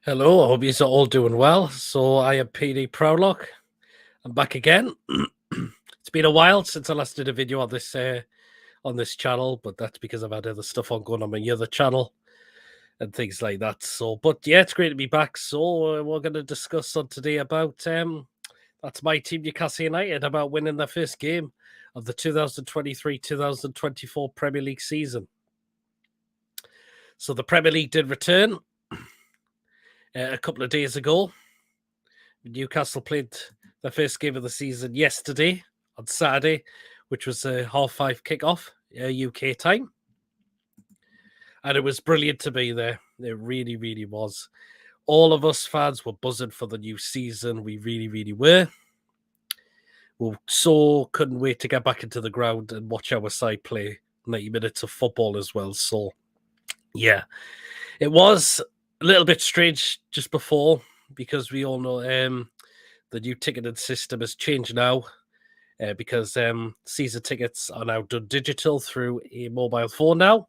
Hello, I hope you're all doing well. So I am PD Prowlock. I'm back again. It's been a while since I last did a video on this channel, but that's because I've had other stuff on going on my other channel and things like that. So, but yeah, it's great to be back. So we're going to discuss on today about that's my team, Newcastle United, about winning their first game of the 2023-2024 Premier League season. So the Premier League did return a couple of days ago. Newcastle played their first game of the season yesterday on Saturday, which was a 5:30 kickoff UK time. And it was brilliant to be there. It really, really was. All of us fans were buzzing for the new season. We really, really were. We couldn't wait to get back into the ground and watch our side play 90 minutes of football as well. So, yeah, it was a little bit strange just before because we all know the new ticketing system has changed now because season tickets are now done digital through a mobile phone now.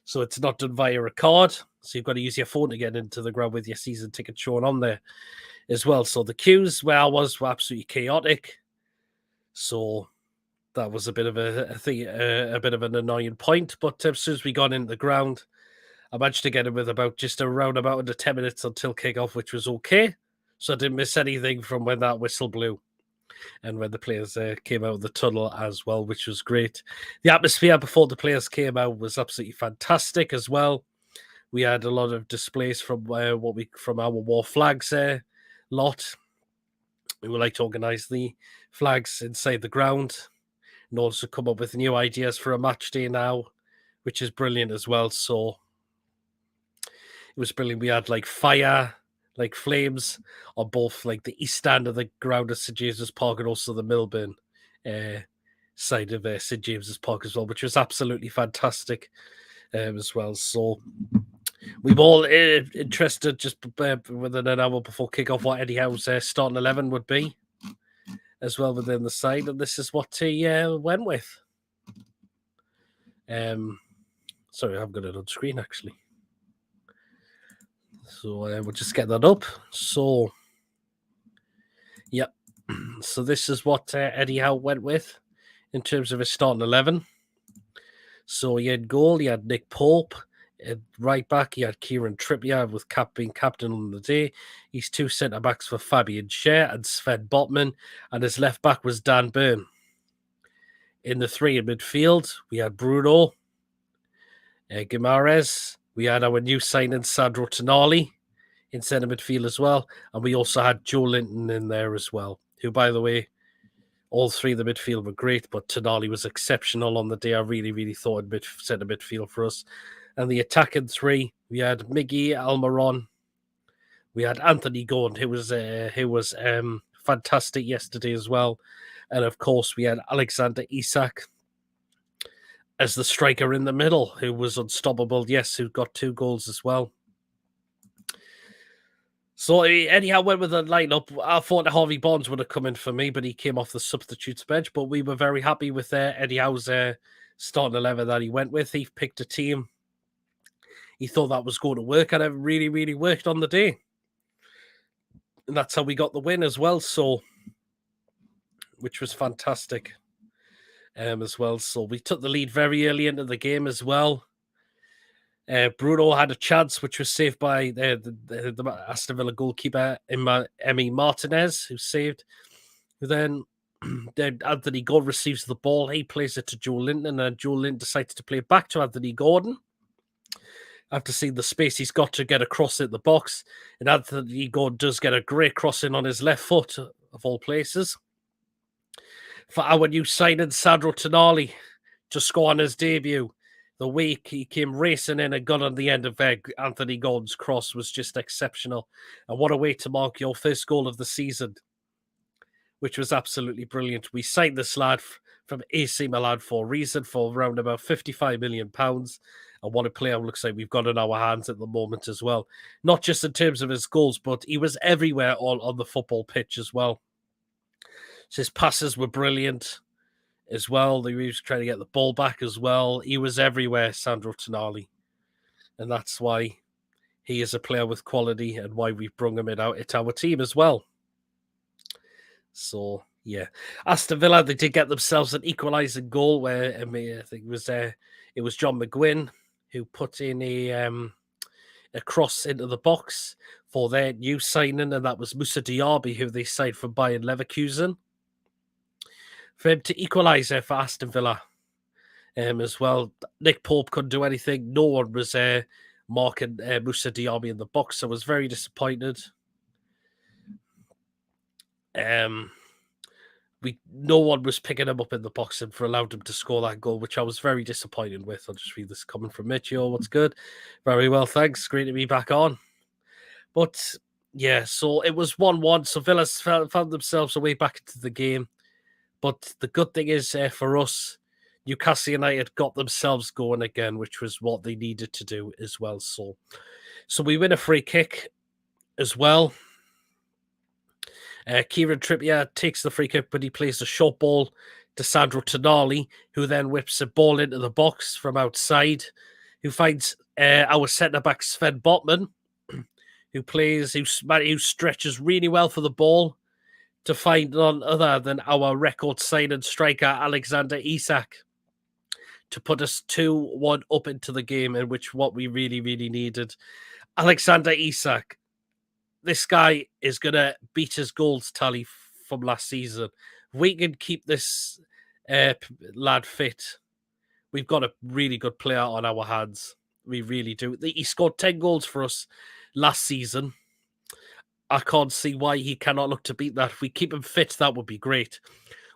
So it's not done via a card. So you've got to use your phone to get into the ground with your season ticket showing on there as well. So the queues where I was were absolutely chaotic. So that was a bit of a bit of an annoying point. But as soon as we got into the ground, I managed to get in with just around about under 10 minutes until kickoff, which was okay. So I didn't miss anything from when that whistle blew and when the players came out of the tunnel as well, which was great. The atmosphere before the players came out was absolutely fantastic as well. We had a lot of displays from from our war flags lot. We would like to organise the flags inside the ground and also come up with new ideas for a match day now, which is brilliant as well. So it was brilliant. We had like fire, like flames on both like the east stand of the ground at St James's Park and also the Milburn side of St James's Park as well, which was absolutely fantastic as well. So we were all interested just within an hour before kickoff what Eddie Howe's starting 11 would be as well within the side, and this is what he went with. Sorry, I've got it on screen actually. So we'll just get that up. So, yep. So this is what Eddie Howe went with in terms of his starting 11. So he had goal, he had Nick Pope. At right back, he had Kieran Trippier with being captain on the day. He's two centre backs for Fabian Schär and Sven Botman, and his left back was Dan Burn. In the three in midfield, we had Bruno, Guimaraes. We had our new signing Sandro Tonali in centre midfield as well, and we also had Joe Linton in there as well. Who, by the way, all three of the midfield were great, but Tonali was exceptional on the day. I really, really thought centre midfield for us. And the attacking three, we had Miggy Almiron, we had Anthony Gordon, who was fantastic yesterday as well, and of course we had Alexander Isak as the striker in the middle, who was unstoppable. Yes, who got 2 goals as well. So anyhow, went with the lineup. I thought Harvey Barnes would have come in for me, but he came off the substitutes bench. But we were very happy with Eddie Howe's starting 11 that he went with. He picked a team. He thought that was going to work, and it really, really worked on the day. And that's how we got the win as well. So, which was fantastic as well. So we took the lead very early into the game as well. Bruno had a chance, which was saved by the Aston Villa goalkeeper, Emi Martinez, who saved. Then Anthony Gordon receives the ball. He plays it to Joe Linton, and Joe Linton decides to play it back to Anthony Gordon. After seeing the space he's got to get across in the box, and Anthony Gordon does get a great crossing on his left foot, of all places. For our new signing, Sandro Tonali, to score on his debut. The way he came racing in and got on the end of Anthony Gordon's cross was just exceptional. And what a way to mark your first goal of the season, which was absolutely brilliant. We signed this lad from AC Milan for a reason, for around about £55 million. And what a player looks like we've got in our hands at the moment as well. Not just in terms of his goals, but he was everywhere on the football pitch as well. So his passes were brilliant as well. He was trying to get the ball back as well. He was everywhere, Sandro Tonali. And that's why he is a player with quality and why we've brought him in into our team as well. So yeah, Aston Villa, they did get themselves an equalising goal where I think it was John McGuinn who put in a cross into the box for their new signing, and that was Moussa Diaby, who they signed from Bayern Leverkusen, for him to equalise for Aston Villa as well. Nick Pope couldn't do anything. No one was marking Moussa Diaby in the box, so I was very disappointed. No one was picking him up in the box and for allowed him to score that goal, which I was very disappointed with. I'll just read this comment from Mitchell. What's good? Very well, thanks. Great to be back on. But yeah, so it was 1-1. So Villa found themselves a way back into the game. But the good thing is for us, Newcastle United got themselves going again, which was what they needed to do as well. So we win a free kick as well. Kieran Trippier takes the free kick, but he plays the short ball to Sandro Tonali, who then whips a ball into the box from outside, who finds our centre-back Sven Botman, who stretches really well for the ball to find none other than our record signing striker Alexander Isak to put us 2-1 up into the game, in which what we really, really needed. Alexander Isak, this guy is going to beat his goals tally from last season. If we can keep this lad fit, we've got a really good player on our hands. We really do. He scored 10 goals for us last season. I can't see why he cannot look to beat that. If we keep him fit, that would be great.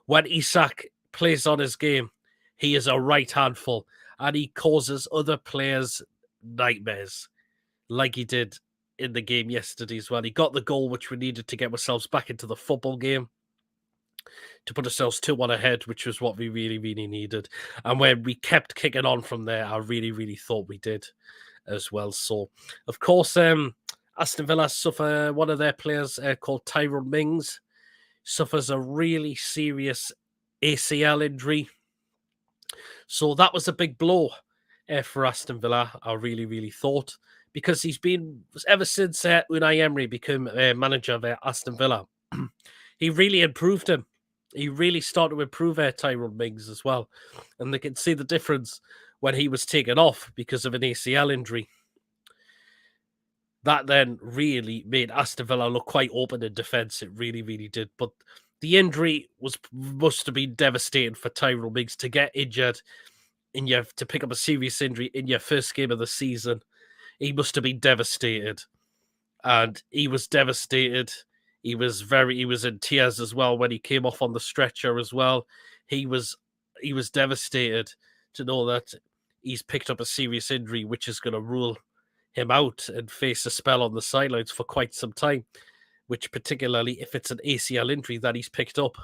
When Isak plays on his game, he is a right handful and he causes other players nightmares like he did in the game yesterday as well. He got the goal which we needed to get ourselves back into the football game, to put ourselves 2-1 ahead, which was what we really, really needed. And when we kept kicking on from there, I really, really thought we did as well. So, of course, Aston Villa suffer, one of their players called Tyrone Mings suffers a really serious ACL injury. So that was a big blow for Aston Villa, I really, really thought, because he's been, ever since Unai Emery became manager of Aston Villa, he really improved him. He really started to improve Tyrone Mings as well. And they can see the difference when he was taken off because of an ACL injury. That then really made Aston Villa look quite open in defence. It really, really did. But the injury must have been devastating for Tyrone Mings to get injured to pick up a serious injury in your first game of the season. He must have been devastated. And he was devastated. He was in tears as well when he came off on the stretcher as well. He was devastated to know that he's picked up a serious injury, which is going to rule him out and face a spell on the sidelines for quite some time, which particularly if it's an ACL injury that he's picked up,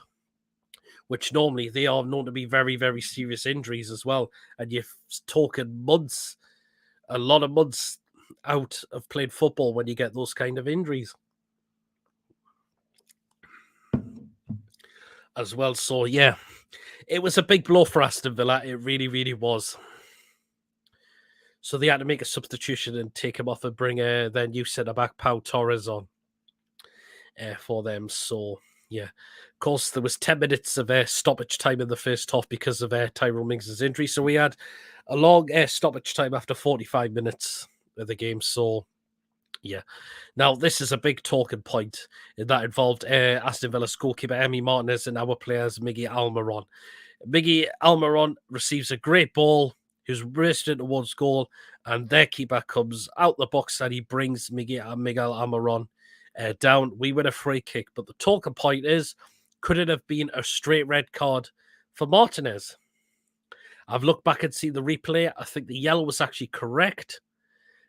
which normally they are known to be very, very serious injuries as well. And you're talking months, a lot of months out of playing football when you get those kind of injuries as well. So yeah, it was a big blow for Aston Villa. It really, really was. So they had to make a substitution and take him off and bring their new centre-back, Pau Torres, on for them. So, yeah. Of course, there was 10 minutes of stoppage time in the first half because of Tyrone Mings' injury. So we had a long stoppage time after 45 minutes of the game. So, yeah. Now, this is a big talking point that involved Aston Villa's goalkeeper, Emi Martinez, and our players, Miggy Almiron. Miggy Almiron receives a great ball, who's raced in towards goal, and their keeper comes out the box and he brings Miguel Almiron down. We win a free kick, but the talking point is, could it have been a straight red card for Martinez? I've looked back and seen the replay. I think the yellow was actually correct,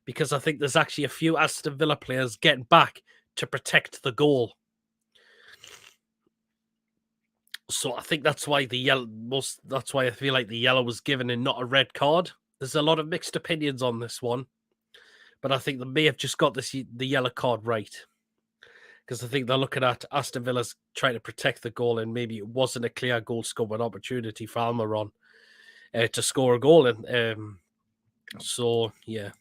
because I think there's actually a few Aston Villa players getting back to protect the goal. So I think that's why that's why I feel like the yellow was given and not a red card. There's a lot of mixed opinions on this one, but I think they may have just got the yellow card right, because I think they're looking at Aston Villa's trying to protect the goal, and maybe it wasn't a clear goal scoring opportunity for Almiron to score a goal. And so yeah,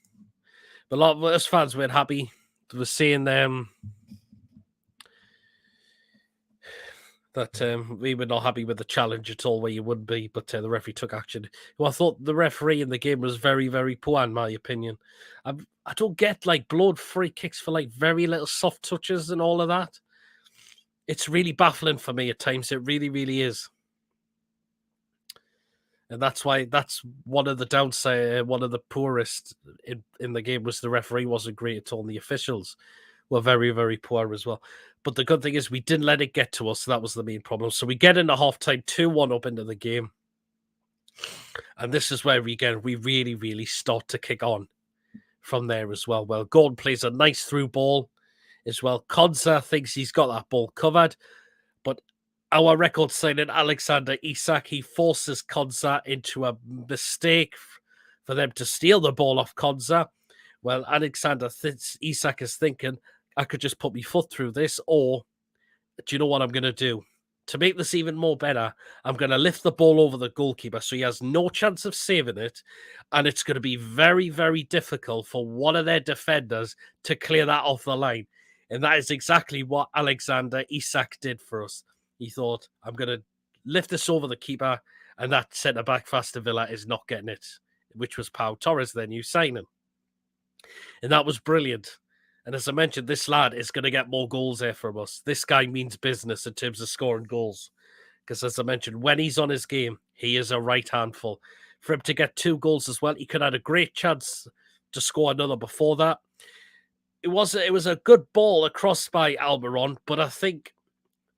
But a lot of us fans weren't happy. They were saying that we were not happy with the challenge at all, where you wouldn't be, but the referee took action. Well, I thought the referee in the game was very, very poor, in my opinion. I don't get like blown free kicks for like very little soft touches and all of that. It's really baffling for me at times. It really, really is. And that's one of the downside, one of the poorest in the game was the referee wasn't great at all. And the officials were very, very poor as well. But the good thing is we didn't let it get to us. So that was the main problem. So we get into halftime 2-1 up into the game. And this is where we really, really start to kick on from there as well. Well, Gordon plays a nice through ball as well. Konza thinks he's got that ball covered. But our record signing, Alexander Isak, he forces Konza into a mistake for them to steal the ball off Konza. Well, Alexander Isak is thinking, I could just put my foot through this, or do you know what I'm going to do? To make this even more better, I'm going to lift the ball over the goalkeeper so he has no chance of saving it, and it's going to be very, very difficult for one of their defenders to clear that off the line. And that is exactly what Alexander Isak did for us. He thought, I'm going to lift this over the keeper, and that centre-back for Aston Villa is not getting it, which was Pau Torres, their new signing. And that was brilliant. And as I mentioned, this lad is going to get more goals there from us. This guy means business in terms of scoring goals. Because as I mentioned, when he's on his game, he is a right handful. For him to get 2 goals as well, he could have had a great chance to score another before that. It was a good ball across by Almiron, but I think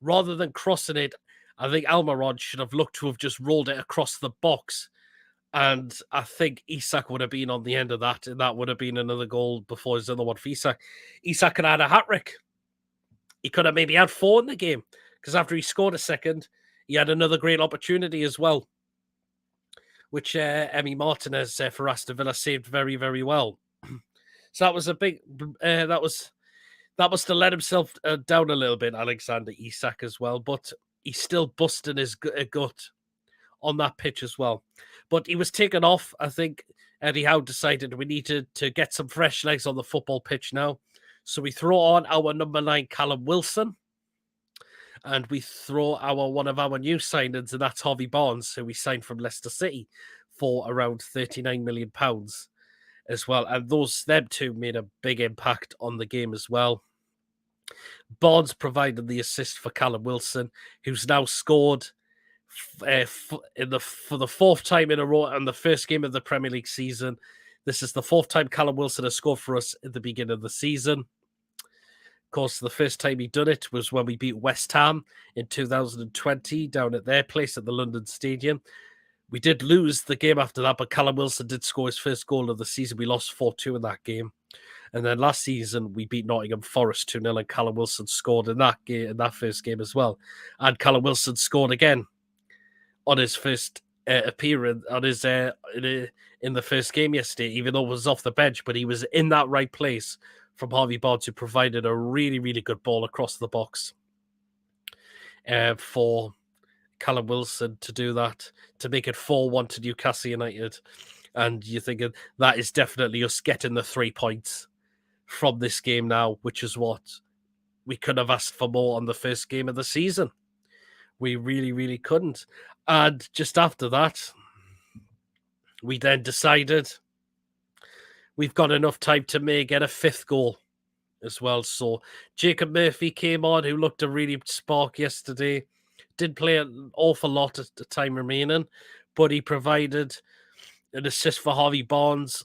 rather than crossing it, I think Almiron should have looked to have just rolled it across the box. And I think Isak would have been on the end of that, and that would have been another goal before his other one for Isak. Isak could have had a hat-trick. He could have maybe had 4 in the game, because after he scored a second, he had another great opportunity as well, which Emi Martinez for Aston Villa saved very, very well. So that was a big... that was to let himself down a little bit, Alexander Isak as well, but he's still busting his gut on that pitch as well. But he was taken off. I think Eddie Howe decided we needed to get some fresh legs on the football pitch now. So we throw on our number 9, Callum Wilson. And we throw one of our new signings, and that's Harvey Barnes, who we signed from Leicester City for around £39 million as well. And them two made a big impact on the game as well. Barnes provided the assist for Callum Wilson, who's now scored for the 4th time in a row in the first game of the Premier League season. This is the 4th time Callum Wilson has scored for us at the beginning of the season. Of course, the first time he done it was when we beat West Ham in 2020 down at their place at the London Stadium. We did lose the game after that, but Callum Wilson did score his first goal of the season. We lost 4-2 in that game. And then last season, we beat Nottingham Forest 2-0, and Callum Wilson scored in that game, in that first game as well. And Callum Wilson scored again on his first appearance on his in the first game yesterday, even though it was off the bench, but he was in that right place from Harvey Barnes, who provided a really, really good ball across the box for Callum Wilson to do that, to make it 4-1 to Newcastle United. And you're thinking that is definitely us getting the 3 points from this game now, which is what we could have asked for more on the first game of the season. We really, really couldn't. And just after that, we then decided we've got enough time to get a 5th goal as well. So Jacob Murphy came on, who looked a really spark yesterday. Didn't play an awful lot at the time remaining, but he provided an assist for Harvey Barnes.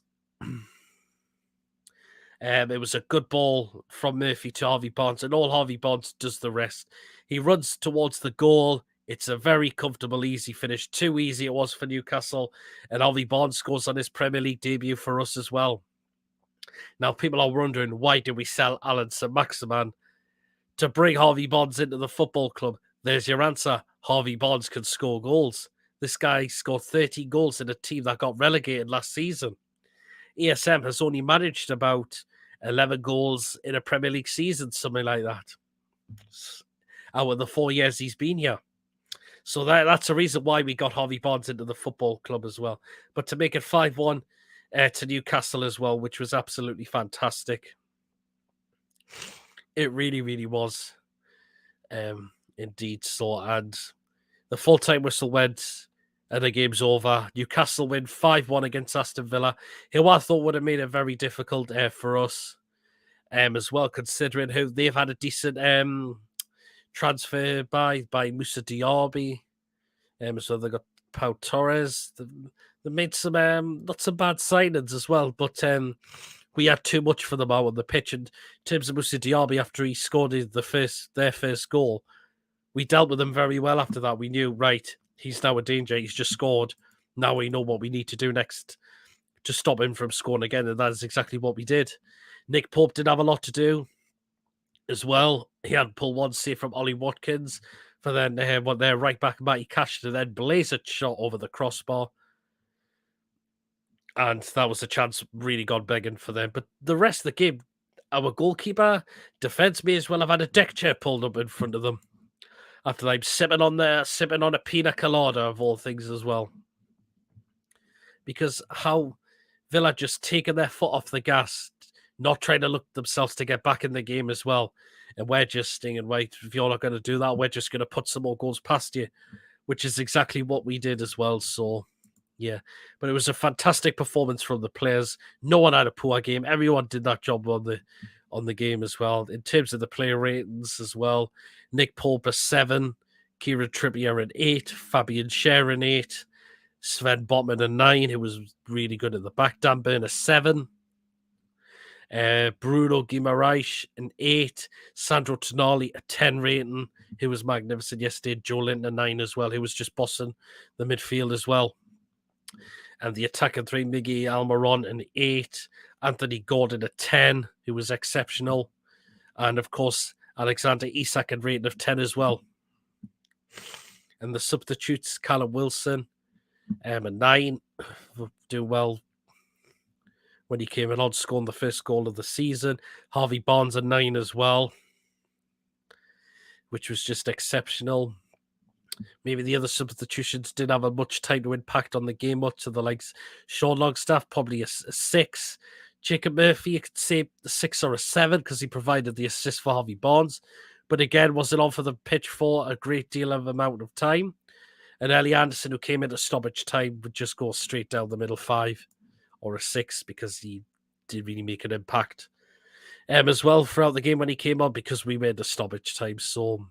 It was a good ball from Murphy to Harvey Barnes, and all Harvey Barnes does the rest. He runs towards the goal. It's a very comfortable, easy finish. Too easy it was for Newcastle. And Harvey Barnes scores on his Premier League debut for us as well. Now, people are wondering, why did we sell Alan Saint-Maximin to bring Harvey Barnes into the football club? There's your answer. Harvey Barnes can score goals. This guy scored 30 goals in a team that got relegated last season. ESM has only managed about 11 goals in a Premier League season, something like that, out of the 4 years he's been here. So that's a reason why we got Harvey Barnes into the football club as well. But to make it 5-1, to Newcastle as well, which was absolutely fantastic. It really, really was. Indeed. So, and the full-time whistle went and the game's over. Newcastle win 5-1 against Aston Villa, who I thought would have made it very difficult for us as well, considering how they've had a decent transfer by Musa Diaby. So they got Pau Torres. They made some not some bad signings as well, but we had too much for them out on the pitch. And in terms of Musa Diaby, after he scored their first goal, we dealt with him very well after that. We knew, right, he's now a danger. He's just scored. Now we know what we need to do next to stop him from scoring again. And that is exactly what we did. Nick Pope did have a lot to do as well. He had pulled one save from Ollie Watkins for then their right back, Matty Cash, to then blaze a shot over the crossbar. And that was a chance really gone begging for them. But the rest of the game, our goalkeeper, defence may as well have had a deck chair pulled up in front of them after they've sipping on a pina colada of all things as well. Because how Villa just taken their foot off the gas, not trying to look themselves to get back in the game as well. And we're just stinging, right, if you're not going to do that, we're just going to put some more goals past you, which is exactly what we did as well. So, yeah. But it was a fantastic performance from the players. No one had a poor game. Everyone did that job on the game as well. In terms of the player ratings as well, Nick Pope a 7, Kieran Trippier an 8, Fabian Schär an 8, Sven Botman a 9, who was really good at the back. Dan Burn a 7. Bruno Guimaraes an 8, Sandro Tonali a 10 rating, who was magnificent yesterday. Joe Linton a 9 as well, who was just bossing the midfield as well. And the attacking three, Miggy Almiron an 8, Anthony Gordon a 10, who was exceptional. And of course, Alexander Isak a rating of 10 as well. And the substitutes, Callum Wilson a 9, doing well when he came in on, scoring the first goal of the season. Harvey Barnes a 9 as well, which was just exceptional. Maybe the other substitutions didn't have a much time to impact on the game, much of the likes. Sean Longstaff, probably a 6. Jacob Murphy, you could say a 6 or a 7 because he provided the assist for Harvey Barnes, but again, wasn't on for the pitch for a great deal of amount of time. And Ellie Anderson, who came into stoppage time, would just go straight down the middle 5 or a 6 because he did really make an impact as well throughout the game when he came on because we made the stoppage time. So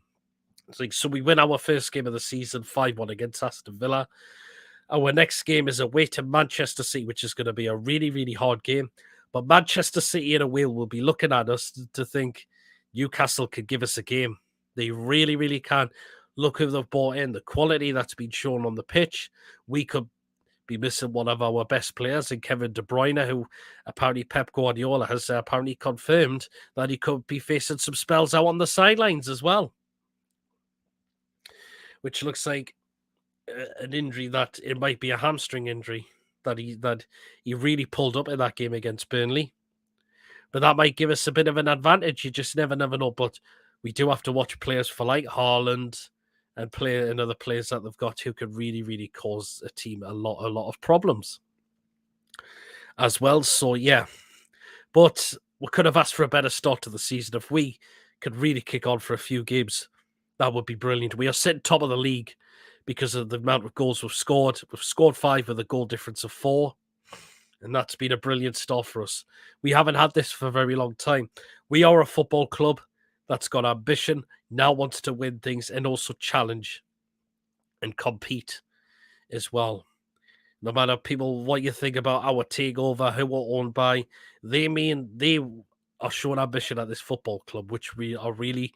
we win our first game of the season 5-1 against Aston Villa. Our next game is away to Manchester City, which is going to be a really, really hard game. But Manchester City in a way will be looking at us to think Newcastle could give us a game. They really, really can. Look who they've brought in, the quality that's been shown on the pitch. We could be missing one of our best players in Kevin De Bruyne, who apparently Pep Guardiola has apparently confirmed that he could be facing some spells out on the sidelines as well, which looks like an injury that it might be a hamstring injury that he really pulled up in that game against Burnley. But that might give us a bit of an advantage. You just never know. But we do have to watch players for like Haaland and other players that they've got who could really, really cause a team a lot of problems as well. So yeah, but we could have asked for a better start to the season. If we could really kick on for a few games, that would be brilliant. We are sitting top of the league because of the amount of goals we've scored. We've scored 5 with a goal difference of 4. And that's been a brilliant start for us. We haven't had this for a very long time. We are a football club that's got ambition, now wants to win things and also challenge and compete as well. No matter people what you think about our takeover, who we're owned by, they are showing ambition at this football club, which we are really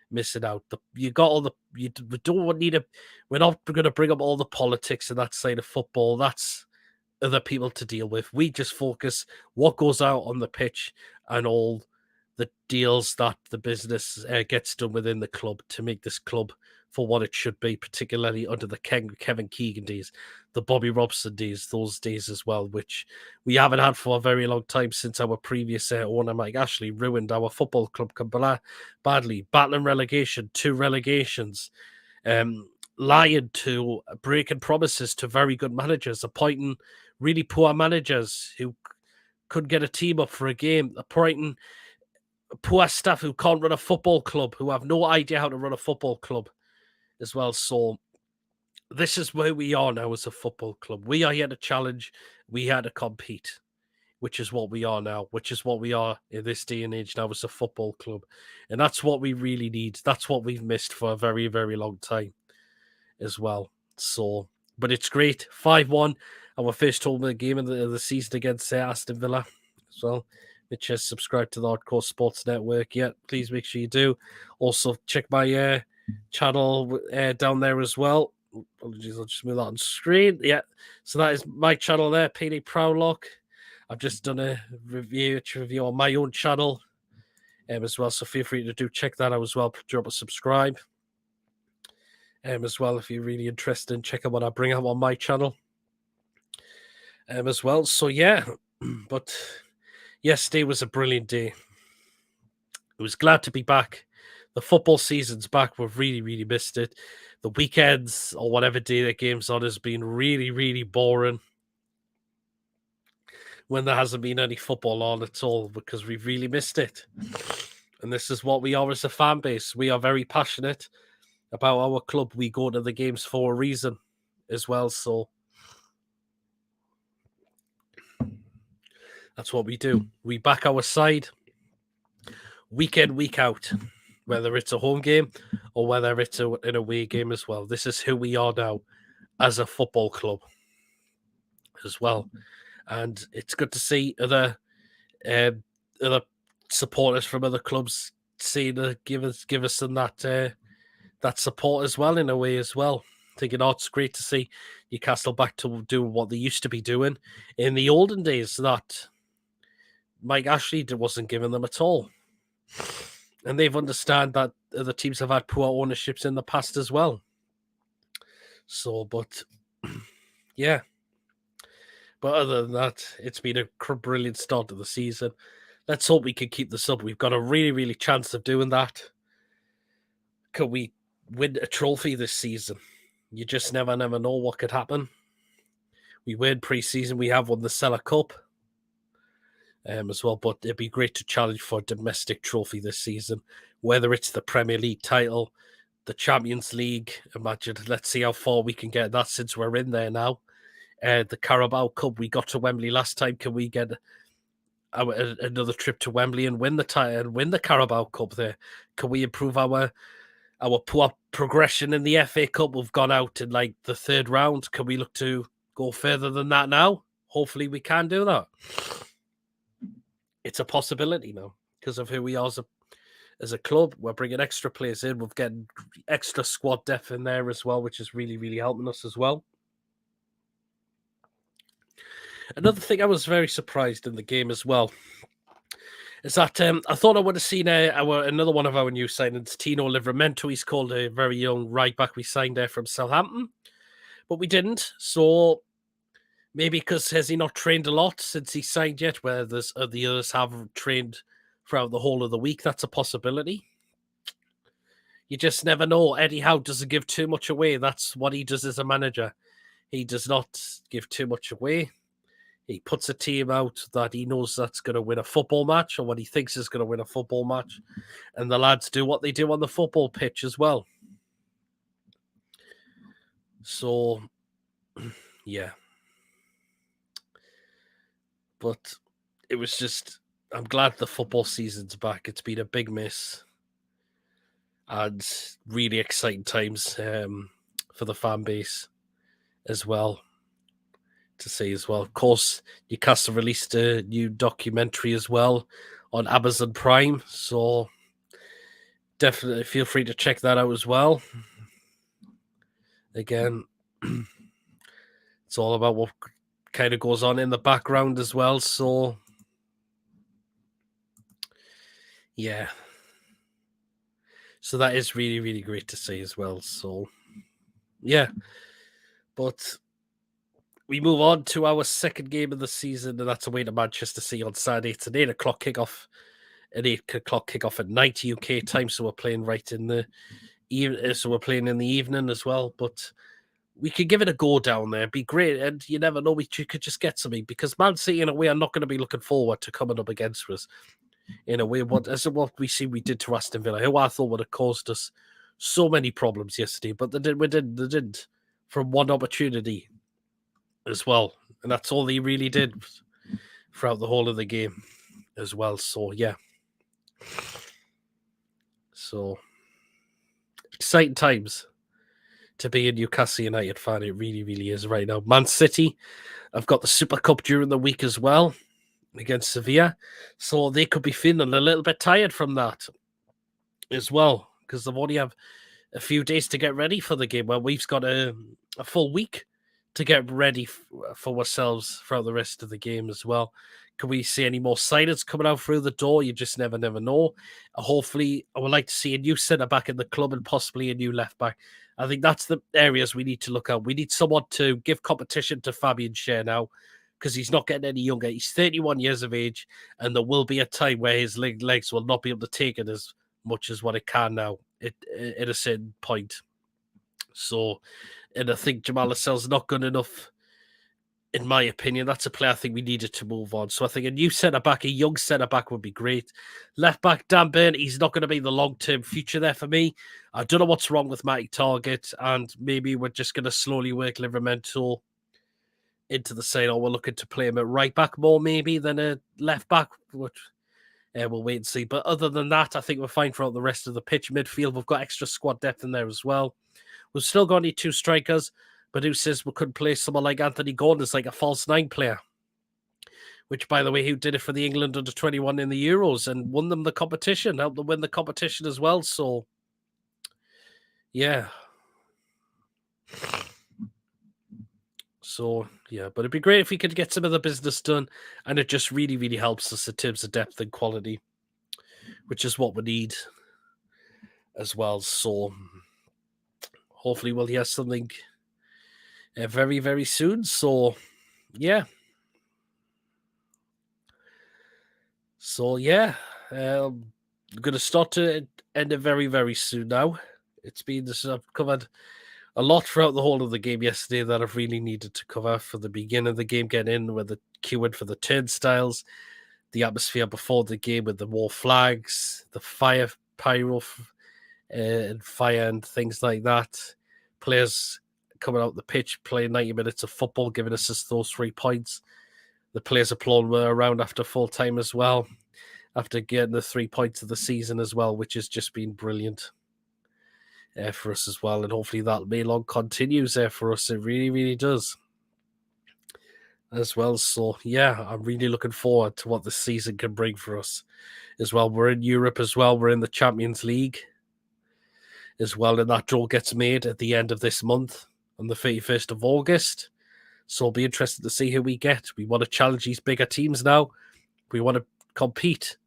missing out. We don't need we're not going to bring up all the politics and that side of football. That's other people to deal with. We just focus what goes out on the pitch and all the deals that the business gets done within the club to make this club for what it should be, particularly under the Kevin Keegan days, the Bobby Robson days, those days as well, which we haven't had for a very long time since our previous owner, Mike Ashley, ruined our football club badly, battling relegation, 2 relegations, lying to breaking promises to very good managers, appointing really poor managers who couldn't get a team up for a game, appointing poor staff who can't run a football club, who have no idea how to run a football club as well. So this is where we are now as a football club. We are here to challenge. We had to compete, which is what we are now, which is what we are in this day and age now as a football club. And that's what we really need. That's what we've missed for a very, very long time as well. So, but it's great. 5-1, our first home game of the season against Aston Villa as well. Which is subscribe to the Hardcore Sports Network. Yeah, please make sure you do. Also, check my channel down there as well. Apologies, I'll just move that on screen. Yeah, so that is my channel there, PD Prowlock. I've just done a review on my own channel as well, so feel free to do check that out as well. Drop a subscribe as well if you're really interested in checking what I bring out on my channel as well. So yeah, but yesterday was a brilliant day. I was glad to be back. The football season's back. We've really, really missed it. The weekends or whatever day the game's on has been really, really boring when there hasn't been any football on at all because we've really missed it. And this is what we are as a fan base. We are very passionate about our club. We go to the games for a reason as well. So that's what we do. We back our side week in, week out, whether it's a home game or whether it's an away game as well. This is who we are now as a football club as well. And it's good to see other supporters from other clubs give us some that support as well in a way as well. Thinking, it's great to see Newcastle back to doing what they used to be doing in the olden days that Mike Ashley wasn't giving them at all. And they've understood that other teams have had poor ownerships in the past as well. So, but yeah. But other than that, it's been a brilliant start to the season. Let's hope we can keep this up. We've got a really, really chance of doing that. Could we win a trophy this season? You just never know what could happen. We win pre-season. We have won the Cellar Cup as well, but it'd be great to challenge for a domestic trophy this season, whether it's the Premier League title, the Champions League. Imagine, let's see how far we can get that since we're in there now. The Carabao Cup, we got to Wembley last time. Can we get another trip to Wembley and win the title and win the Carabao Cup there? Can we improve our poor progression in the FA Cup? We've gone out in like the third round. Can we look to go further than that now? Hopefully we can do that. It's a possibility now because of who we are as a club. We're bringing extra players in. We're getting extra squad depth in there as well, which is really, really helping us as well. Another thing I was very surprised in the game as well is that I thought I would have seen another one of our new signings, Tino Livramento. He's called a very young right back we signed there from Southampton, but we didn't. So maybe because has he not trained a lot since he signed yet, where the others have trained throughout the whole of the week? That's a possibility. You just never know. Eddie Howe doesn't give too much away. That's what he does as a manager. He does not give too much away. He puts a team out that he knows that's going to win a football match or what he thinks is going to win a football match. And the lads do what they do on the football pitch as well. So, yeah. But it was just, I'm glad the football season's back. It's been a big miss. And really exciting times for the fan base as well. To see as well. Of course, Newcastle released a new documentary as well on Amazon Prime, so definitely feel free to check that out as well. Again, it's all about what kind of goes on in the background as well, so yeah. So that is really, really great to see as well, so yeah. But we move on to our second game of the season, and that's away to Manchester City on Saturday. It's an 8 o'clock kickoff. An 8 o'clock kickoff at night UK time, so we're playing right in the evening. So we're playing in the evening as well. But we could give it a go down there. Be great, and you never know. You could just get something because Man City, in a way, are not going to be looking forward to coming up against us. In a way, what we did to Aston Villa, who I thought would have caused us so many problems yesterday, but they didn't from one opportunity as well, and that's all they really did throughout the whole of the game as well. So yeah, so exciting times to be a Newcastle United fan. It really, really is right now. Man City, I've got the Super Cup during the week as well against Sevilla, so they could be feeling a little bit tired from that as well because they've only have a few days to get ready for the game. Well, we've got a full week to get ready for ourselves throughout the rest of the game as well. Can we see any more signings coming out through the door? You just never know. Hopefully, I would like to see a new centre back in the club and possibly a new left back. I think that's the areas we need to look at. We need someone to give competition to Fabian Schär now because he's not getting any younger. He's 31 years of age, and there will be a time where his legs will not be able to take it as much as what it can now at a certain point. So, and I think Jamal Lascelles not good enough, in my opinion. That's a player I think we needed to move on. So I think a new centre-back, a young centre-back would be great. Left-back, Dan Burn, he's not going to be the long-term future there for me. I don't know what's wrong with Matty Targett, and maybe we're just going to slowly work Livramento into the side, or we're looking to play him at right-back more maybe than a left-back, which we'll wait and see. But other than that, I think we're fine throughout the rest of the pitch. Midfield, we've got extra squad depth in there as well. We've still got only 2 strikers, but who says we couldn't play someone like Anthony Gordon as like a false 9 player? Which, by the way, who did it for the England under-21 in the Euros and won them the competition, helped them win the competition as well. So, yeah. So, yeah, but it'd be great if we could get some of the business done, and it just really, really helps us in terms of depth and quality, which is what we need as well. So, hopefully we'll hear something very, very soon. So, yeah. So, yeah. I'm going to start to end it very, very soon now. It's been this. I've covered a lot throughout the whole of the game yesterday that I've really needed to cover for the beginning of the game, getting in with the queuing for the turnstiles, the atmosphere before the game with the war flags, the fire pyro and fire and things like that. Players coming out the pitch, playing 90 minutes of football, giving us those 3 points. The players applauding were around after full time as well, after getting the 3 points of the season as well, which has just been brilliant for us as well. And hopefully that May long continues there for us. It really, really does as well. So, yeah, I'm really looking forward to what this season can bring for us as well. We're in Europe as well. We're in the Champions League as well. And that draw gets made at the end of this month on the 31st of August. So it'll be interesting to see who we get. We want to challenge these bigger teams now. We want to compete.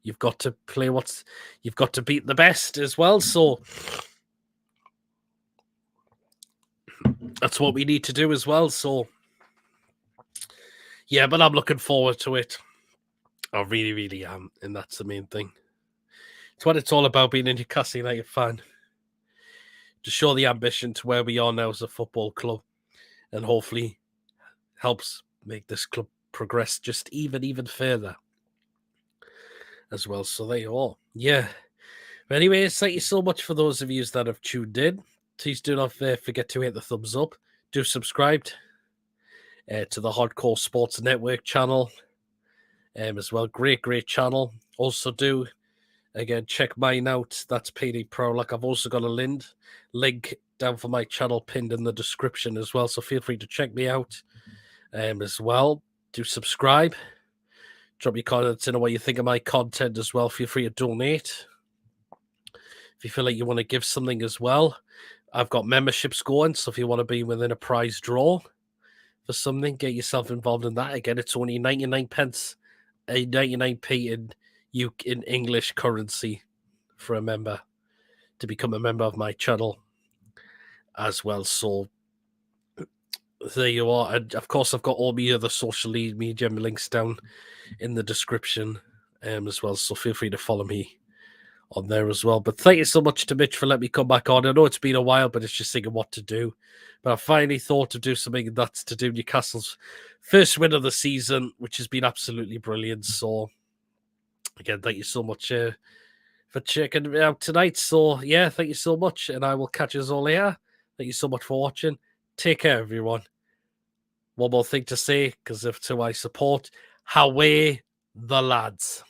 You've got to play you've got to beat the best as well. So that's what we need to do as well. So yeah, but I'm looking forward to it. I really, really am. And that's the main thing. It's what it's all about, being a Newcastle United fan. To show the ambition to where we are now as a football club. And hopefully helps make this club progress just even further as well. So there you are. Yeah. But anyways, thank you so much for those of you that have tuned in. Please do not forget to hit the thumbs up. Do subscribe to the Hardcore Sports Network channel as well. Great channel. Also do, again, check mine out. That's PD Pro. Like, I've also got a link down for my channel pinned in the description as well. So feel free to check me out as well. Do subscribe. Drop your comments in on what you think of my content as well. Feel free to donate. If you feel like you want to give something as well, I've got memberships going. So if you want to be within a prize draw for something, get yourself involved in that. Again, it's only 99 pence, 99p in English currency for a member to become a member of my channel as well. So there you are. And of course, I've got all my other social media links down in the description as well. So feel free to follow me on there as well. But thank you so much to Mitch for letting me come back on. I know it's been a while, but it's just thinking what to do. But I finally thought to do something that's to do Newcastle's first win of the season, which has been absolutely brilliant. So, again, thank you so much for checking me out tonight. So, yeah, thank you so much. And I will catch you all later. Thank you so much for watching. Take care, everyone. One more thing to say, because of who I support. Howay the lads.